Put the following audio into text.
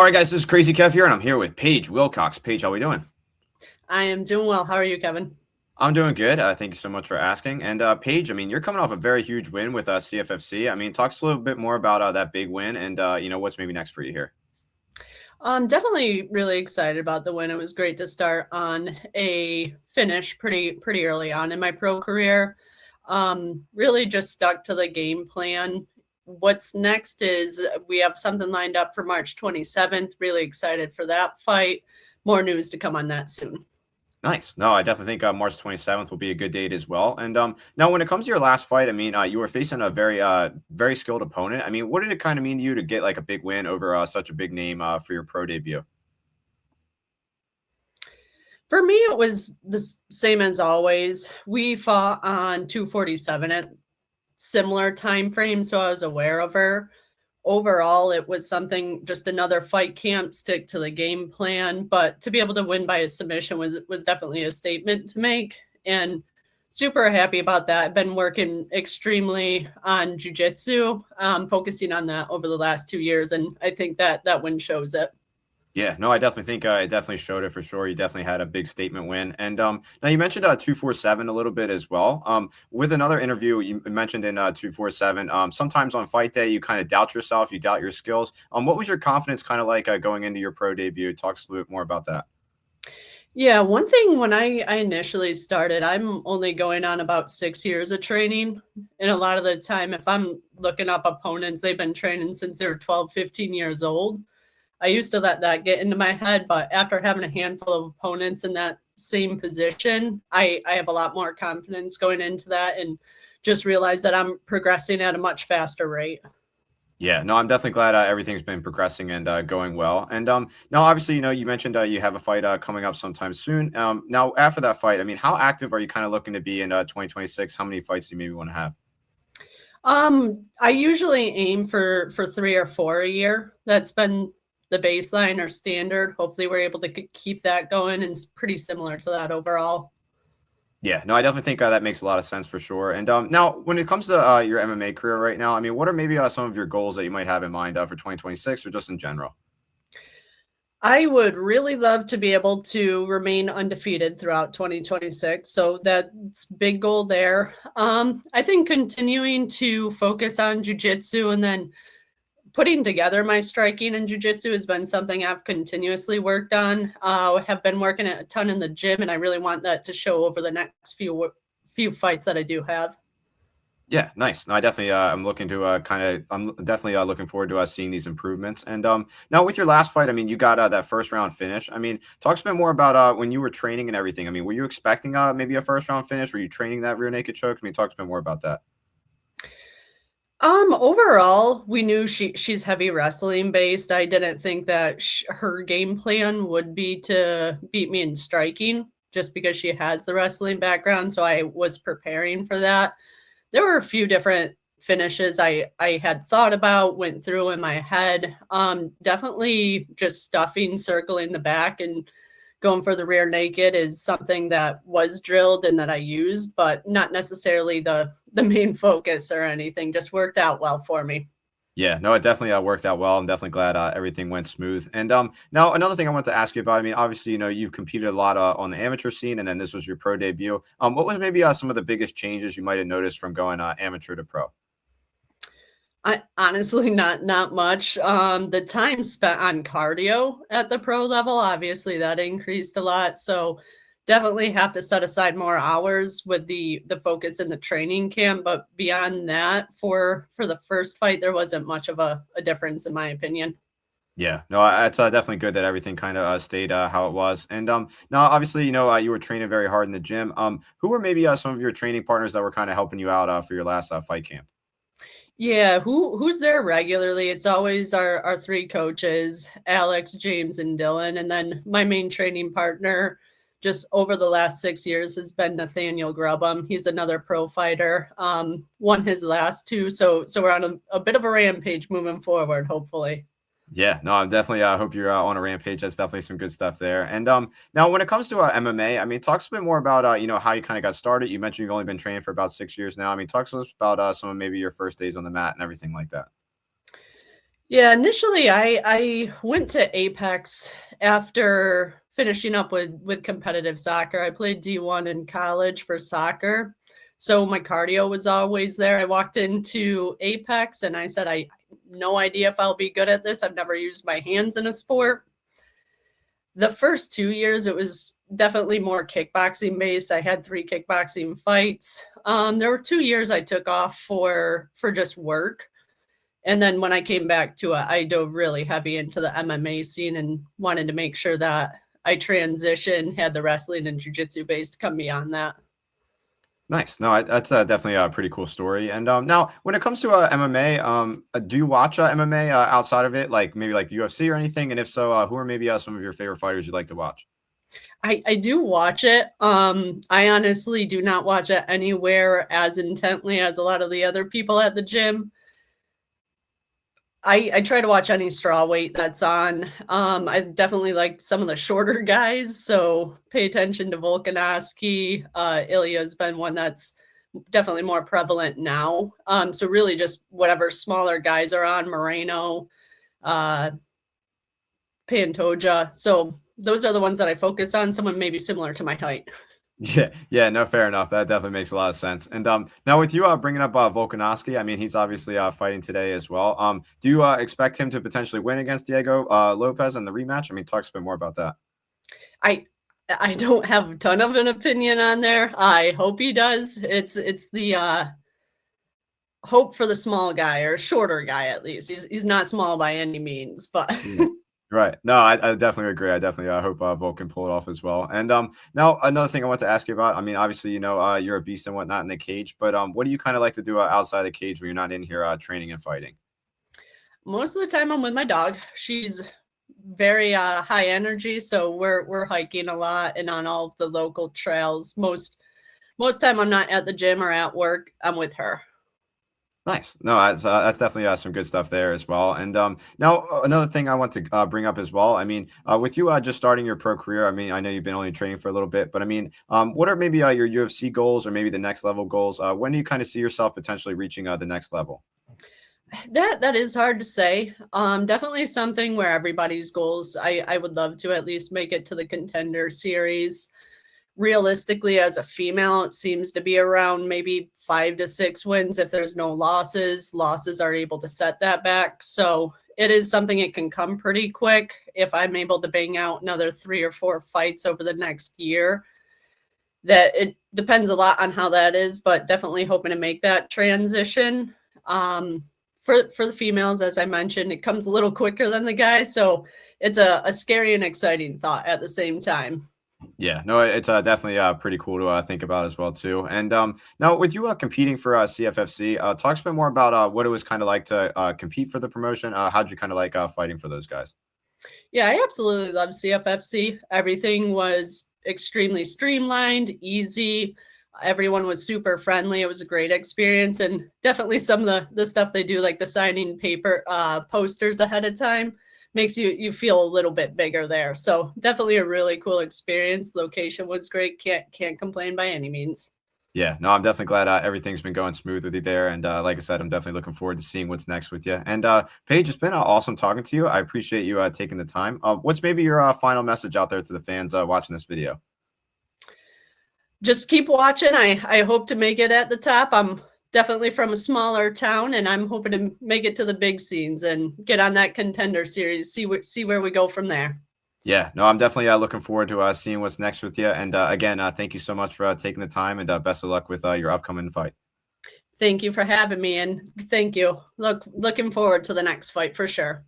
All right, guys, this is Crazy Kev here, and I'm here with Paige Wilcox. Paige, how we doing? I am doing well. How are you, Kevin? I'm doing good. Thank you so much for asking. And Paige, I mean, you're coming off a very huge win with CFFC. I mean, talk us a little bit more about that big win, and what's maybe next for you here. I'm definitely really excited about the win. It was great to start on a finish pretty early on in my pro career. Really just stuck to the game plan. What's next is we have something lined up for March 27th. Really excited for that fight. More news to come on that soon. Nice. No, I definitely think March 27th will be a good date as well. And now, when it comes to your last fight, I mean, you were facing a very skilled opponent. I mean, what did it kind of mean to you to get like a big win over such a big name for your pro debut? For me, it was the same as always. We fought on 247 at similar time frame, so I was aware of her. Overall, it was something, just another fight camp, stick to the game plan. But to be able to win by a submission was definitely a statement to make, and super happy about that. I've been working extremely on jujitsu, focusing on that over the last 2 years, and I think that win shows it. Yeah, no, I definitely think it definitely showed it for sure. You definitely had a big statement win. And now you mentioned 247 a little bit as well. With another interview, you mentioned in 247, sometimes on fight day, you kind of doubt yourself, you doubt your skills. What was your confidence kind of like going into your pro debut? Talk us a little bit more about that. Yeah, one thing when I initially started, I'm only going on about 6 years of training. And a lot of the time, if I'm looking up opponents, they've been training since they were 12, 15 years old. I used to let that get into my head, but after having a handful of opponents in that same position, I have a lot more confidence going into that and just realize that I'm progressing at a much faster rate. Yeah, no, I'm definitely glad everything's been progressing and going well. And now, obviously, you mentioned you have a fight coming up sometime soon. Now, after that fight, I mean, how active are you kind of looking to be in 2026? How many fights do you maybe want to have? I usually aim for 3 or 4 a year. That's been the baseline or standard. Hopefully, we're able to keep that going, and it's pretty similar to that overall. Yeah, no, I definitely think that makes a lot of sense for sure. And now, when it comes to your MMA career right now, I mean, what are maybe some of your goals that you might have in mind for 2026 or just in general? I would really love to be able to remain undefeated throughout 2026. So that's big goal there. I think continuing to focus on jujitsu and then putting together my striking and jujitsu has been something I've continuously worked on. Have been working a ton in the gym, and I really want that to show over the next few fights that I do have. Yeah, nice. No, I definitely I'm looking to I'm definitely looking forward to seeing these improvements. And now with your last fight, I mean, you got that first round finish. I mean, talk a bit more about when you were training and everything. I mean, were you expecting maybe a first round finish? Were you training that rear naked choke? I mean, talk a bit more about that. Overall, we knew she's heavy wrestling based. I didn't think that her game plan would be to beat me in striking just because she has the wrestling background. So I was preparing for that. There were a few different finishes I had thought about, went through in my head. Definitely just stuffing, circling the back, and going for the rear naked is something that was drilled and that I used, but not necessarily the main focus or anything. Just worked out well for me. Yeah, no, it definitely worked out well. I'm definitely glad everything went smooth. And now another thing I want to ask you about. I mean, obviously, you've competed a lot on the amateur scene, and then this was your pro debut. What was maybe some of the biggest changes you might have noticed from going amateur to pro? I honestly not much. The time spent on cardio at the pro level, obviously that increased a lot. So definitely have to set aside more hours with the focus in the training camp. But beyond that, for the first fight, there wasn't much of a difference in my opinion. Yeah, no, it's definitely good that everything kind of stayed how it was. And now, obviously, you were training very hard in the gym. Who were maybe some of your training partners that were kind of helping you out for your last fight camp? Yeah, who's there regularly? It's always our three coaches, Alex, James, and Dylan. And then my main training partner just over the last 6 years has been Nathaniel Grubham. He's another pro fighter. Won his last two. So we're on a bit of a rampage moving forward, hopefully. Yeah, no, I'm definitely hope you're on a rampage. That's definitely some good stuff there. And now when it comes to MMA, I mean, talk a bit more about how you kind of got started. You mentioned you've only been training for about 6 years now. I mean, talk to us about some of maybe your first days on the mat and everything like that. Yeah, initially I went to Apex after finishing up with competitive soccer. I played D1 in college for soccer. So my cardio was always there. I walked into Apex and I said I no idea if I'll be good at this. I've never used my hands in a sport. The first 2 years it was definitely more kickboxing based. I had 3 kickboxing fights. There were 2 years I took off for just work. And then when I came back to it, I dove really heavy into the MMA scene and wanted to make sure that I transitioned, had the wrestling and jujitsu base to come beyond that. Nice. No, that's definitely a pretty cool story. And now, when it comes to MMA, do you watch MMA outside of it, like maybe like the UFC or anything? And if so, who are maybe some of your favorite fighters you'd like to watch? I do watch it. I honestly do not watch it anywhere as intently as a lot of the other people at the gym. I try to watch any straw weight that's on. I definitely like some of the shorter guys, so pay attention to Volkanovski. Ilya's been one that's definitely more prevalent now. So really just whatever smaller guys are on, Moreno, uh, Pantoja. So those are the ones that I focus on, someone maybe similar to my height. Yeah, yeah, no, fair enough. That definitely makes a lot of sense. And now with you bringing up Volkanovski, I mean, he's obviously fighting today as well. Do you expect him to potentially win against Diego Lopez in the rematch? I mean, talk a bit more about that. I I don't have a ton of an opinion on there. I hope he does. It's the hope for the small guy or shorter guy at least. He's not small by any means, but Yeah. Right. No, I definitely agree. I definitely hope Volk can pull it off as well. And now another thing I want to ask you about. I mean, obviously, you're a beast and whatnot in the cage, but what do you kind of like to do outside the cage when you're not in here training and fighting? most of the time I'm with my dog. She's very high energy, so we're hiking a lot and on all of the local trails. Most time I'm not at the gym or at work. I'm with her. Nice. No, that's definitely some good stuff there as well. And now another thing I want to bring up as well. I mean, with you just starting your pro career, I mean, I know you've been only training for a little bit, but I mean, what are maybe your UFC goals or maybe the next level goals? When do you kind of see yourself potentially reaching the next level? That is hard to say. Definitely something where everybody's goals. I would love to at least make it to the contender series. Realistically, as a female, it seems to be around maybe 5 to 6 wins. If there's no losses are able to set that back. So it is something it can come pretty quick. If I'm able to bang out another 3 or 4 fights over the next year, that it depends a lot on how that is, but definitely hoping to make that transition. For the females, as I mentioned, it comes a little quicker than the guys, so it's a scary and exciting thought at the same time. Yeah, no, it's definitely pretty cool to think about as well too. And now with you competing for CFFC, talk a bit more about what it was kind of like to compete for the promotion. How'd you kind of like fighting for those guys? Yeah, I absolutely love CFFC. Everything was extremely streamlined, easy. Everyone was super friendly. It was a great experience, and definitely some of the stuff they do, like the signing paper posters ahead of time, makes you feel a little bit bigger there. So definitely a really cool experience. Location was great. Can't complain by any means. Yeah, no, I'm definitely glad everything's been going smooth with you there. And like I said, I'm definitely looking forward to seeing what's next with you. And Paige, it's been awesome talking to you. I appreciate you taking the time. What's maybe your final message out there to the fans watching this video? Just keep watching. I hope to make it at the top. I'm definitely from a smaller town, and I'm hoping to make it to the big scenes and get on that contender series. See where we go from there. Yeah, no, I'm definitely looking forward to seeing what's next with you. And again, thank you so much for taking the time and best of luck with your upcoming fight. Thank you for having me, and thank you. Looking forward to the next fight for sure.